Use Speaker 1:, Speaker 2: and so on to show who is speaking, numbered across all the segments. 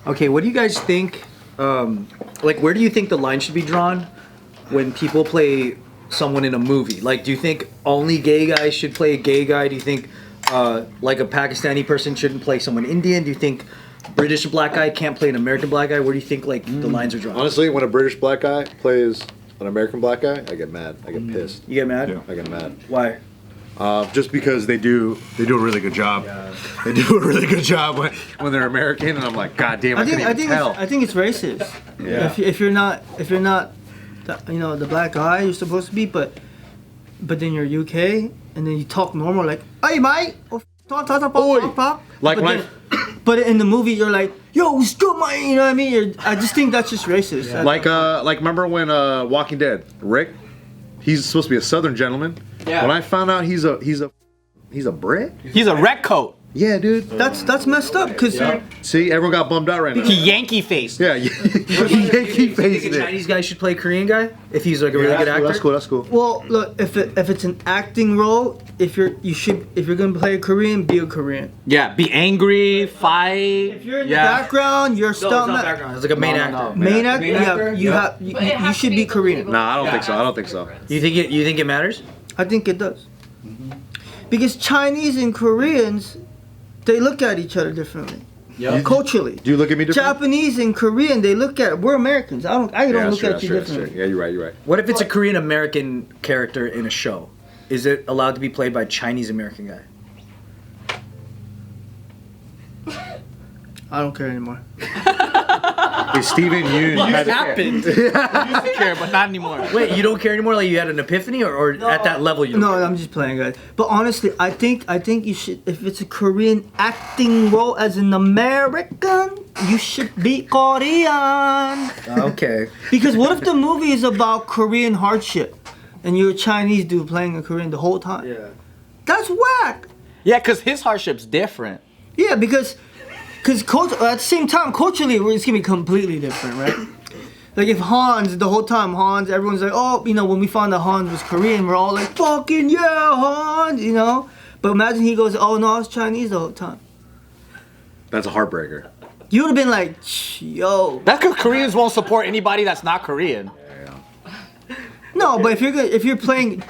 Speaker 1: Okay, what do you guys think? Like, where do you think the line should be drawn when people play someone in a movie? Like, do you think only gay guys should play a gay guy? Do you think like a Pakistani person shouldn't play someone Indian? Do you think British black guy can't play an American black guy? Where do you think like the lines are drawn?
Speaker 2: Honestly, when a British black guy plays an American black guy, I get mad. I get pissed.
Speaker 1: You get mad?
Speaker 3: Yeah.
Speaker 2: I get mad.
Speaker 1: Why?
Speaker 2: Just because they do a really good job. Yeah. They do a really good job when they're American, and I'm like, God damn, I
Speaker 4: think it's racist.
Speaker 2: Yeah.
Speaker 4: If you're not, the black guy you're supposed to be, but then you're UK and then you talk normal like, hey mate, talk.
Speaker 2: Like
Speaker 4: but in the movie you're like, yo, what's good, man? You know what I mean? I just think that's just racist.
Speaker 2: Yeah. Like remember when Walking Dead, Rick? He's supposed to be a Southern gentleman.
Speaker 5: Yeah.
Speaker 2: When I found out he's a Brit.
Speaker 5: He's a red coat.
Speaker 2: Yeah, dude.
Speaker 4: That's messed up because
Speaker 2: see, everyone got bummed out right now.
Speaker 5: He Yankee faced.
Speaker 2: Yeah, Yankee faced
Speaker 1: a Chinese guy should play a Korean guy if he's like a really good actor.
Speaker 2: That's cool.
Speaker 4: Well, look, if it's an acting role, if you're gonna play a Korean, be a Korean.
Speaker 5: Yeah, be angry, fight.
Speaker 4: If you're in the background, you're
Speaker 1: No, it's not background. It's like a main actor.
Speaker 4: Main actor. Yeah, you should be Korean.
Speaker 2: Nah, I don't think so.
Speaker 1: You think it matters?
Speaker 4: I think it does. Because Chinese and Koreans, they look at each other differently.
Speaker 5: Yeah.
Speaker 4: Culturally.
Speaker 2: Do you look at me differently?
Speaker 4: Japanese and Korean, they look at, we're Americans. I don't look at you differently.
Speaker 2: Yeah, you're right.
Speaker 1: What if it's a Korean American character in a show? Is it allowed to be played by a Chinese American guy?
Speaker 4: I don't care anymore.
Speaker 2: Hey, Steven Yeun
Speaker 5: happened. You used to care, but not anymore.
Speaker 1: Wait, you don't care anymore? Like you had an epiphany, or at that level you?
Speaker 4: No, I'm just playing, guys. But honestly, I think you should. If it's a Korean acting role as an American, you should be Korean.
Speaker 1: Okay.
Speaker 4: Because what if the movie is about Korean hardship, and you're a Chinese dude playing a Korean the whole time?
Speaker 1: Yeah.
Speaker 4: That's whack.
Speaker 5: Yeah, because his hardship's different.
Speaker 4: Yeah, because at the same time, culturally, it's gonna be completely different, right? Like if the whole time everyone's like, oh, when we found out Hans was Korean, we're all like, fucking yeah, Hans, But imagine he goes, oh no, I was Chinese the whole time.
Speaker 2: That's a heartbreaker.
Speaker 4: You would have been like, yo.
Speaker 5: That's because Koreans won't support anybody that's not Korean.
Speaker 4: No, but if you're playing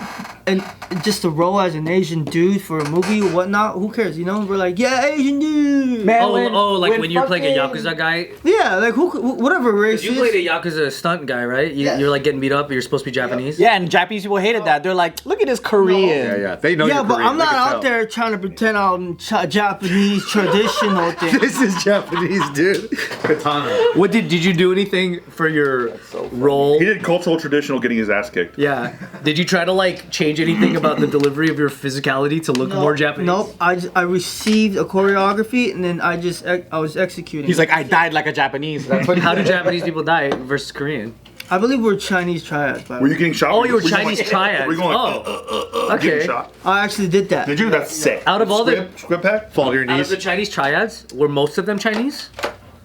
Speaker 4: just a role as an Asian dude for a movie or whatnot, who cares? We're like, yeah, Asian dude.
Speaker 5: Man,
Speaker 1: when you're playing a Yakuza guy.
Speaker 4: Yeah, like whatever race.
Speaker 1: You played a Yakuza stunt guy, right? You're like getting beat up, but you're supposed to be Japanese.
Speaker 5: Yeah, and Japanese people hated that. They're like, look at this Korean.
Speaker 2: Yeah, they know.
Speaker 4: Yeah, but
Speaker 2: Korean.
Speaker 4: I'm not out there trying to pretend I'm Japanese traditional thing.
Speaker 2: This is Japanese, dude. Katana.
Speaker 1: What did you do anything for your role?
Speaker 3: He did cultural traditional, getting his ass kicked.
Speaker 1: Yeah. Did you try to like change anything about the delivery of your physicality to look more Japanese?
Speaker 4: Nope. I received a choreography and then I was executing.
Speaker 5: He's like, I died like a Japanese.
Speaker 1: But how do Japanese people die versus Korean?
Speaker 4: I believe we're Chinese triads.
Speaker 3: Were you getting shot?
Speaker 1: Oh, you were Chinese triads.
Speaker 3: Were you going
Speaker 1: okay.
Speaker 3: getting shot?
Speaker 4: I actually did that.
Speaker 3: Did you? That's sick.
Speaker 1: Out of all the
Speaker 3: squib pack?
Speaker 2: Fall to your
Speaker 1: out of
Speaker 2: knees.
Speaker 1: the Chinese triads, were most of them Chinese?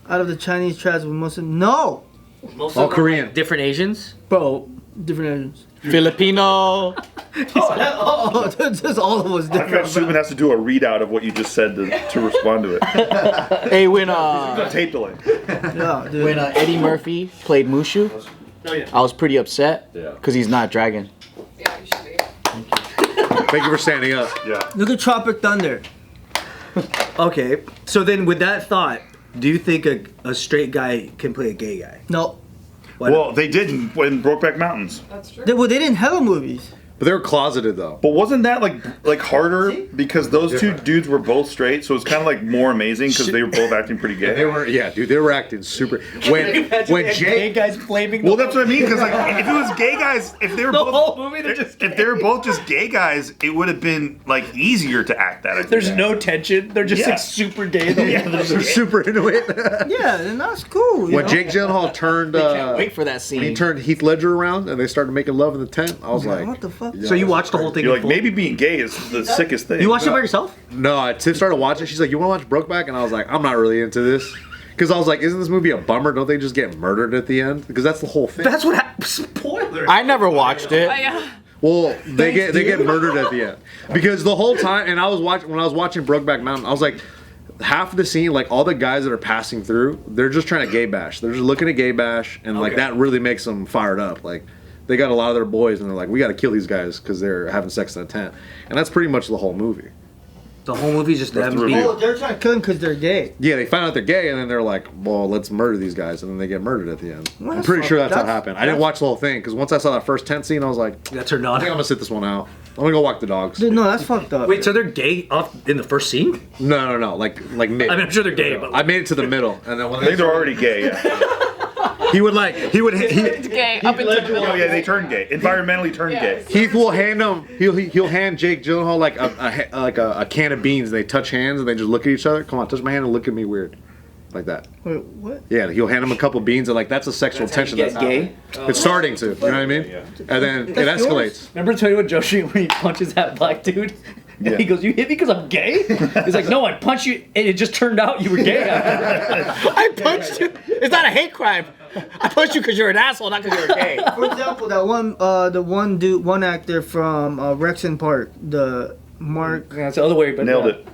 Speaker 4: Out of the Chinese triads, we no.
Speaker 1: Most
Speaker 2: all
Speaker 1: of them
Speaker 2: Korean.
Speaker 1: Like different Asians?
Speaker 4: Bro, different Asians.
Speaker 5: Filipino.
Speaker 4: Just all of us
Speaker 3: I bet
Speaker 4: different.
Speaker 3: Subin has to do a readout of what you just said to respond to it.
Speaker 5: Hey, when
Speaker 3: Tape delay.
Speaker 4: Yeah, dude.
Speaker 5: when Eddie Murphy played Mushu, I was pretty upset because he's not dragon.
Speaker 6: Yeah, you should be.
Speaker 2: Thank you for standing up.
Speaker 3: Yeah.
Speaker 4: Look at Tropic Thunder.
Speaker 1: Okay. So then with that thought, do you think a straight guy can play a gay guy?
Speaker 4: No.
Speaker 1: Why
Speaker 3: Well, they did in Brokeback Mountains.
Speaker 6: That's true.
Speaker 4: They didn't have movies.
Speaker 2: But they were closeted though.
Speaker 3: But wasn't that like harder because those two dudes were both straight, so it's kind of like more amazing because they were both acting pretty gay.
Speaker 2: They were acting super. When Jake
Speaker 1: guys flaming.
Speaker 3: Well, that's what I mean. Because like, if it was gay guys, if they were
Speaker 1: The
Speaker 3: both,
Speaker 1: whole movie, they're just
Speaker 3: if they were both just gay guys, it would have been like easier to act that. I think.
Speaker 1: There's no tension. They're just
Speaker 3: Yeah.
Speaker 1: like super gay.
Speaker 3: Yeah,
Speaker 2: they're super into it.
Speaker 4: Yeah, and that's cool.
Speaker 2: When Jake Gyllenhaal turned,
Speaker 5: Can't wait for that
Speaker 2: when he
Speaker 5: scene.
Speaker 2: turned Heath Ledger around and they started making love in the tent, I was like,
Speaker 4: what the fuck?
Speaker 1: So you watched the whole thing?
Speaker 3: You're like
Speaker 1: full?
Speaker 3: maybe being gay is the sickest thing.
Speaker 1: You watched it by yourself?
Speaker 2: no. Tiff started watching. She's like, you want to watch Brokeback? And I was like, I'm not really into this. Because I was like, isn't this movie a bummer? Don't they just get murdered at the end? Because that's the whole thing.
Speaker 1: That's what happened. Spoiler.
Speaker 5: I never watched it.
Speaker 6: Yeah.
Speaker 2: Well, they get murdered at the end because the whole time. And when I was watching Brokeback Mountain, I was like, half of the scene, like all the guys that are passing through, they're just trying to gay bash. They're just looking to gay bash, and like that really makes them fired up. Like they got a lot of their boys, and they're like, we got to kill these guys because they're having sex in a tent, and that's pretty much the whole movie.
Speaker 1: The whole movie just them
Speaker 3: the
Speaker 1: being.
Speaker 3: reveal.
Speaker 4: Oh, they're trying to kill him because they're gay.
Speaker 2: Yeah, they find out they're gay, and then they're like, well, let's murder these guys, and then they get murdered at the end.
Speaker 4: Well,
Speaker 2: I'm
Speaker 4: that's
Speaker 2: pretty sure
Speaker 4: fucked-
Speaker 2: that's how it
Speaker 4: that's-
Speaker 2: happened. I didn't watch the whole thing because once I saw that first tent scene, I was like,
Speaker 1: That turned
Speaker 2: I think I'm
Speaker 1: on.
Speaker 2: gonna sit this one out. I'm gonna go walk the dogs.
Speaker 4: Dude, no, that's fucked up.
Speaker 1: Wait, so they're gay off in the first scene?
Speaker 2: No, like mid.
Speaker 1: I mean, I'm sure they're gay, but
Speaker 2: I made it to the middle, and then when
Speaker 3: I think they're already gay. Yeah.
Speaker 2: he would
Speaker 6: It's gay up into the middle.
Speaker 3: Oh yeah, they turn gay. Environmentally turn gay.
Speaker 2: Heath will hand him. He'll hand Jake Gyllenhaal like a can of beans. They touch hands and they just look at each other. Come on, touch my hand and look at me weird, like that.
Speaker 4: Wait, what?
Speaker 2: Yeah, he'll hand him a couple beans and like that's a sexual tension.
Speaker 1: get
Speaker 2: That's
Speaker 1: gay?
Speaker 2: It's starting to. You know what I mean? And then it
Speaker 4: That's
Speaker 2: escalates.
Speaker 4: yours?
Speaker 1: Remember Tony with Joshi when he punches that black dude? And he goes, "You hit me because I'm gay?" He's like, "No, I punched you, and it just turned out you were gay."
Speaker 5: I punched you. It's not a hate crime. I punched you because you're an asshole, not because you're gay.
Speaker 4: For example, that one actor from Rexon Park, the Mark.
Speaker 1: That's the other way, but
Speaker 3: Nailed it.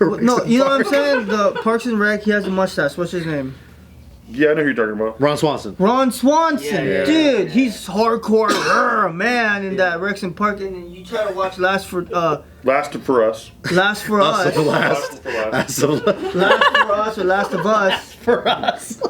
Speaker 4: No, you know what I'm saying? The Parks and Rec. He has a mustache. What's his name?
Speaker 3: Yeah, I know who you're talking about.
Speaker 2: Ron Swanson.
Speaker 4: Ron Swanson,
Speaker 5: Yeah.
Speaker 4: dude, he's hardcore man in that Rexon Park. And then you try to watch Last for Us,
Speaker 3: Last for us.
Speaker 2: That's the last.
Speaker 3: Last.
Speaker 2: That's the last.
Speaker 4: Last for Us or Last of Us.
Speaker 1: for us.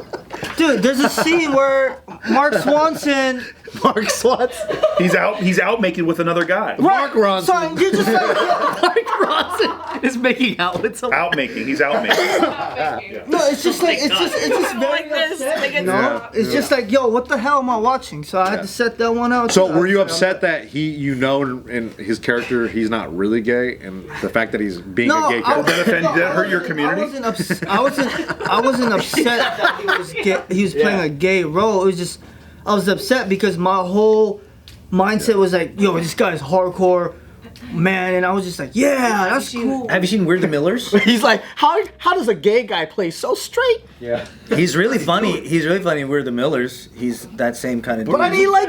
Speaker 4: Dude, there's a scene where Mark Swanson,
Speaker 5: Mark Swanson.
Speaker 3: He's out making with another guy.
Speaker 2: Mark Ronson.
Speaker 4: son, you're just like,
Speaker 1: Mark Ronson is making out with someone.
Speaker 3: Out making. He's out making.
Speaker 4: no, it's just like, it's just very
Speaker 6: Like this,
Speaker 4: upsetting,
Speaker 6: like
Speaker 4: you
Speaker 6: it's-
Speaker 4: know?
Speaker 2: Yeah.
Speaker 4: It's just like, yo, what the hell am I watching? So I had to set that one out.
Speaker 2: So were you upset that in his character he's not really gay, and the fact that he's being
Speaker 4: No,
Speaker 2: a gay
Speaker 4: I,
Speaker 2: character?
Speaker 3: Did that hurt your community?
Speaker 4: I wasn't upset that he was gay, he was playing a gay role. It was just I was upset because my whole mindset was like, yo, this guy's hardcore, man, and I was just like, yeah, that's cool.
Speaker 1: Have you seen We're the Millers?
Speaker 5: He's like, how does a gay guy play so straight?
Speaker 2: Yeah.
Speaker 1: He's really funny. He's really funny in We're the Millers. He's that same kind of dude.
Speaker 5: But I mean, like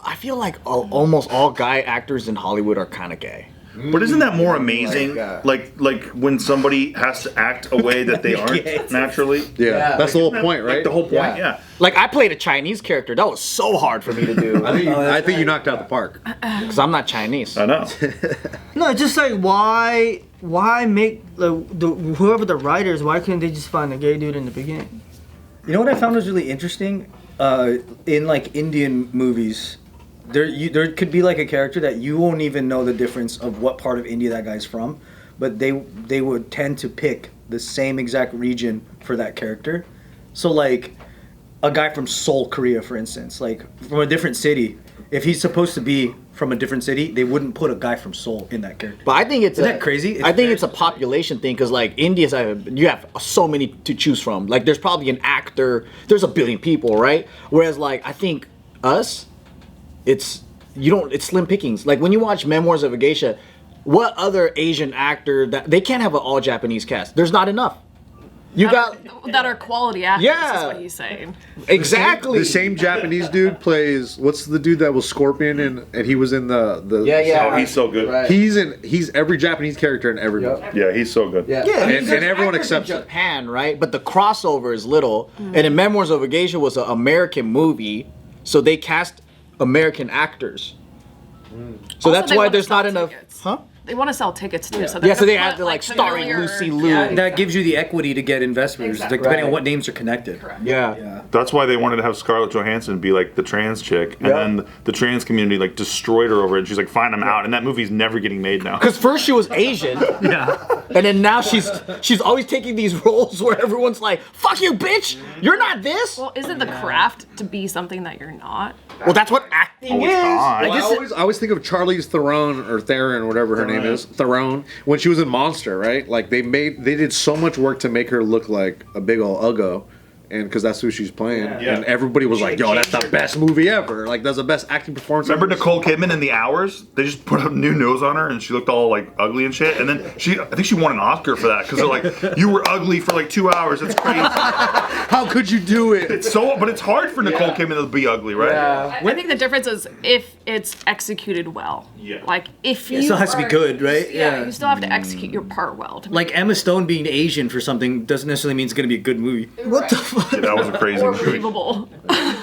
Speaker 5: I feel like almost all guy actors in Hollywood are kind of gay.
Speaker 3: But isn't that more amazing?
Speaker 2: Like,
Speaker 3: Like when somebody has to act a way that they aren't naturally.
Speaker 2: Yeah, that's the whole
Speaker 3: Isn't that,
Speaker 2: point, right?
Speaker 3: Like the whole point, yeah.
Speaker 5: Like I played a Chinese character. That was so hard for me to do
Speaker 2: I think you knocked out the park.
Speaker 5: because I'm not Chinese.
Speaker 3: I know.
Speaker 4: No, it's just like why make whoever the writers, why couldn't they just find a gay dude in the beginning?
Speaker 1: You know what I found was really interesting? In like Indian movies, there could be like a character that you won't even know the difference of what part of India that guy's from, but they would tend to pick the same exact region for that character. So like a guy from Seoul, Korea, for instance, like from a different city, if he's supposed to be from a different city, they wouldn't put a guy from Seoul in that character.
Speaker 5: But I think it's
Speaker 1: Isn't that crazy?
Speaker 5: I think it's a population thing because like India's you have so many to choose from. Like there's probably an actor. There's a billion people, right? Whereas like I think us, it's slim pickings. Like when you watch Memoirs of a Geisha, what other Asian actor that they can't have an all Japanese cast? There's not enough. You got
Speaker 6: that are quality actors.
Speaker 5: Yeah.
Speaker 6: Is what he's saying.
Speaker 5: exactly
Speaker 2: The same Japanese dude plays. What's the dude that was Scorpion and he was in the
Speaker 3: Oh, he's so good.
Speaker 5: Right.
Speaker 2: He's every Japanese character in every movie.
Speaker 3: Yeah, he's so good.
Speaker 4: Yeah,
Speaker 2: And everyone accepts it.
Speaker 5: Japan, right? But the crossover is little. And in Memoirs of a Geisha was an American movie, so they cast American actors. So
Speaker 6: Also,
Speaker 5: that's
Speaker 6: they
Speaker 5: why
Speaker 6: wanna
Speaker 5: there's not
Speaker 6: sell
Speaker 5: enough.
Speaker 6: tickets.
Speaker 5: Huh?
Speaker 6: They want to sell tickets too. So
Speaker 5: Yeah, so they
Speaker 6: gonna
Speaker 5: have
Speaker 6: put,
Speaker 5: to like starring
Speaker 6: familiar-
Speaker 5: Lucy Liu.
Speaker 6: Yeah.
Speaker 1: That gives you the equity to get investors,
Speaker 6: Exactly.
Speaker 1: like, depending on
Speaker 5: Right.
Speaker 1: what names are connected.
Speaker 6: Correct.
Speaker 5: Yeah.
Speaker 1: Yeah.
Speaker 3: That's why they wanted to have Scarlett Johansson be like the trans chick, and
Speaker 5: Yeah.
Speaker 3: then the trans community like destroyed her over it. And she's like, "Fine, I'm out." And that movie's never getting made now.
Speaker 5: Because first she was Asian,
Speaker 1: Yeah.
Speaker 5: and then now she's always taking these roles where everyone's like, "Fuck you, bitch! You're not this."
Speaker 6: Well, isn't the craft to be something that you're not?
Speaker 5: Well, that's what acting is.
Speaker 3: God.
Speaker 2: I always think of Charlize Theron or Theron, whatever her name is, Theron, when she was in Monster, right? Like they did so much work to make her look like a big old uggo, and because that's who she's playing, and everybody was like, "Yo, that's the best movie ever! Like, that's the best acting performance."
Speaker 3: Remember
Speaker 2: ever.
Speaker 3: Nicole Kidman in The Hours? They just put a new nose on her, and she looked all like ugly and shit. And then I think she won an Oscar for that because they're like, "You were ugly for like 2 hours. It's crazy."
Speaker 2: How could you do it?
Speaker 3: But it's hard for Nicole Kidman to be ugly, right?
Speaker 6: I think the difference is if it's executed well.
Speaker 3: Yeah.
Speaker 6: Like if you
Speaker 1: It still has to be good, right?
Speaker 6: Yeah, you still have to execute your part well.
Speaker 1: Like Emma Stone being Asian for something doesn't necessarily mean it's going to be a good movie.
Speaker 4: What the fuck?
Speaker 3: Yeah, that was a crazy
Speaker 6: or
Speaker 3: movie.
Speaker 6: believable.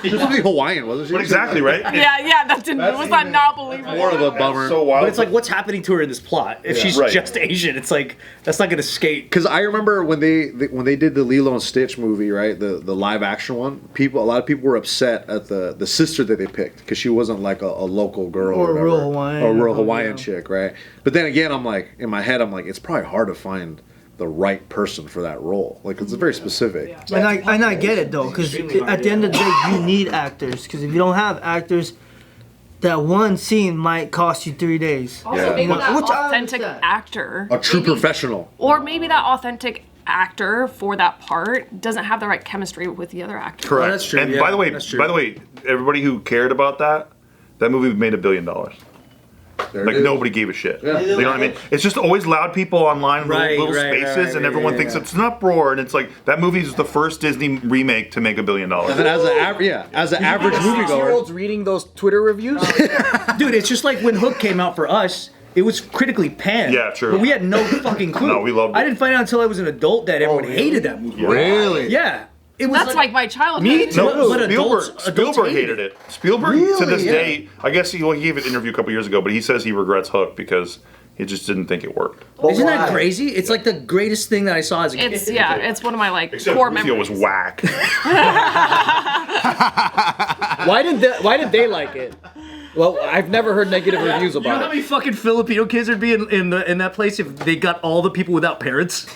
Speaker 2: She was supposed to be Hawaiian, wasn't she?
Speaker 3: But exactly, right?
Speaker 6: yeah, that didn't. Was that not believable?
Speaker 2: More of a bummer.
Speaker 3: So wild.
Speaker 1: But it's like, what's happening to her in this plot? If she's
Speaker 3: Right.
Speaker 1: just Asian, it's like that's not going to skate.
Speaker 2: Because I remember when they did the Lilo and Stitch movie, right, the live action one. A lot of people were upset at the sister that they picked because she wasn't like a local girl
Speaker 4: Or a
Speaker 2: whatever.
Speaker 4: real Hawaiian.
Speaker 2: Or a real Hawaiian
Speaker 4: Yeah.
Speaker 2: chick, right? But then again, I'm like, in my head, I'm like, it's probably hard to find the right person for that role. Like, it's very specific.
Speaker 4: And I get it though, because at the end of the day, you need actors. Because if you don't have actors, that one scene might cost you 3 days.
Speaker 6: Also,
Speaker 2: Yeah.
Speaker 6: maybe that
Speaker 4: Which I
Speaker 6: authentic
Speaker 4: understand.
Speaker 6: actor,
Speaker 2: A true professional.
Speaker 6: or maybe that authentic actor for that part doesn't have the right chemistry with the other actor.
Speaker 3: correct.
Speaker 1: Oh, that's true,
Speaker 3: And
Speaker 1: yeah,
Speaker 3: by the way, everybody who cared about that movie made $1 billion.
Speaker 2: There
Speaker 3: Like
Speaker 2: it is.
Speaker 3: nobody gave a shit. You know what I mean? It's just always loud people online in
Speaker 1: Right,
Speaker 3: little
Speaker 1: right,
Speaker 3: spaces,
Speaker 1: right,
Speaker 3: and everyone thinks it's an uproar. And it's like that movie is the first Disney remake to make $1 billion.
Speaker 2: And as an average moviegoer,
Speaker 5: 6-year-olds reading those Twitter reviews.
Speaker 1: Dude, it's just like when Hook came out for us. It was critically panned.
Speaker 3: Yeah, true.
Speaker 1: But we had no fucking clue.
Speaker 3: No, we loved it.
Speaker 1: I didn't find out until I was an adult that everyone hated that movie.
Speaker 2: really,
Speaker 1: Yeah. It was
Speaker 6: That's like my childhood.
Speaker 1: Me too.
Speaker 3: No,
Speaker 1: But adults
Speaker 3: Spielberg hated it. Spielberg to
Speaker 1: Really?
Speaker 3: this
Speaker 1: Yeah.
Speaker 3: day, I guess he gave an interview a couple years ago, but he says he regrets Hook because he just didn't think it worked.
Speaker 1: Isn't that crazy? It's like the greatest thing that I saw as a kid.
Speaker 6: It's one of my like
Speaker 3: Except
Speaker 6: core
Speaker 3: Rufio
Speaker 6: memories.
Speaker 3: was whack.
Speaker 5: Why did they like it? Well, I've never heard negative reviews
Speaker 1: You know how
Speaker 5: about it.
Speaker 1: many fucking Filipino kids would be in that place if they got all the people without parents?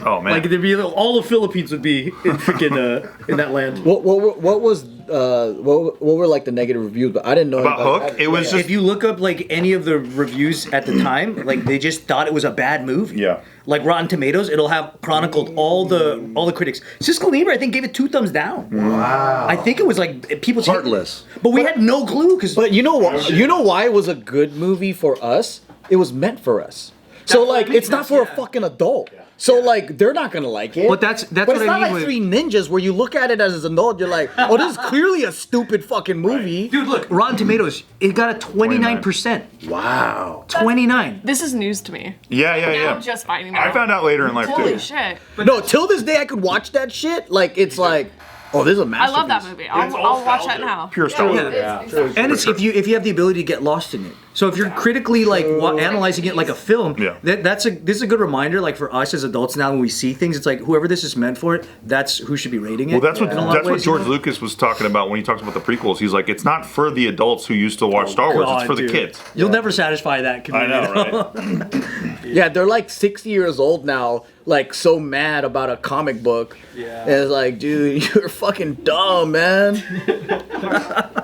Speaker 3: Oh man.
Speaker 1: Like there'd be all the Philippines would be in freaking in that land.
Speaker 5: What were like the negative reviews? But I didn't know
Speaker 3: About
Speaker 5: anybody-
Speaker 3: Hook, it was just
Speaker 1: If you look up like any of the reviews at the time, like they just thought it was a bad movie.
Speaker 3: Yeah.
Speaker 1: Like Rotten Tomatoes, it'll have chronicled all the critics. Siskel Lieber, I think, gave it 2 thumbs down. Wow. I think it was like people
Speaker 2: Heartless.
Speaker 1: but we had no clue because.
Speaker 5: But you know what? You know why it was a good movie for us? It was meant for us. So
Speaker 1: That's what
Speaker 5: like,
Speaker 1: I mean,
Speaker 5: it's not for a fucking adult. So like, they're not gonna like it.
Speaker 1: But that's
Speaker 5: But
Speaker 1: what
Speaker 5: it's
Speaker 1: I
Speaker 5: not
Speaker 1: mean
Speaker 5: like
Speaker 1: with-
Speaker 5: Three Ninjas where you look at it as an adult, you're like, oh, this is clearly a stupid fucking movie.
Speaker 1: Dude, look, Rotten Tomatoes, it got a 29%.
Speaker 2: wow.
Speaker 1: 29.
Speaker 6: This is news to me.
Speaker 3: yeah.
Speaker 6: Now I'm just finding out.
Speaker 3: I found out later in life
Speaker 6: Holy
Speaker 3: too.
Speaker 6: shit!
Speaker 5: No, till this day I could watch that shit. Like it's like, oh, this is a
Speaker 6: I
Speaker 5: masterpiece.
Speaker 6: love that movie.
Speaker 3: It's
Speaker 6: I'll watch
Speaker 3: nostalgia.
Speaker 6: that now.
Speaker 3: Pure nostalgia.
Speaker 1: And it's if you have the ability to get lost in it. So if you're critically like analyzing it like a film,
Speaker 3: Yeah.
Speaker 1: this is a good reminder. Like for us as adults now, when we see things, it's like whoever this is meant for, that's who should be rating it.
Speaker 3: Well, that's what
Speaker 1: in a lot of ways,
Speaker 3: George
Speaker 1: you know?
Speaker 3: Lucas was talking about when he talks about the prequels. He's like, it's not for the adults who used to watch Star Wars.
Speaker 1: God,
Speaker 3: It's for the
Speaker 1: dude.
Speaker 3: kids.
Speaker 1: You'll never satisfy that
Speaker 3: I
Speaker 1: community.
Speaker 3: know, right?
Speaker 5: Yeah, they're like 60 years old now, like so mad about a comic book. Yeah. And it's like, dude, you're fucking dumb, man.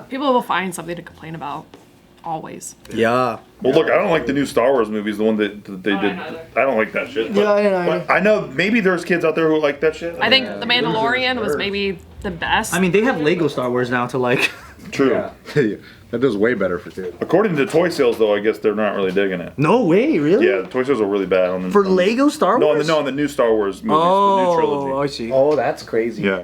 Speaker 6: People will find something to complain about. Always.
Speaker 5: Yeah.
Speaker 3: Well, look, I don't like the new Star Wars movies. The one that they did.
Speaker 6: neither.
Speaker 3: I don't like that shit. But,
Speaker 4: Yeah, I know.
Speaker 3: but I know maybe there's kids out there who like that shit.
Speaker 6: I think The Mandalorian was maybe the best.
Speaker 1: I mean, they have Lego Star Wars now to like.
Speaker 3: True.
Speaker 2: That does way better for kids.
Speaker 3: According to toy sales, though, I guess they're not really digging it.
Speaker 1: No way, really?
Speaker 3: Yeah, the toy sales are really bad on the
Speaker 1: For Lego Star
Speaker 3: No,
Speaker 1: Wars?
Speaker 3: on the new Star Wars movies, the new trilogy.
Speaker 1: Oh, I see.
Speaker 5: Oh, that's crazy.
Speaker 3: Yeah.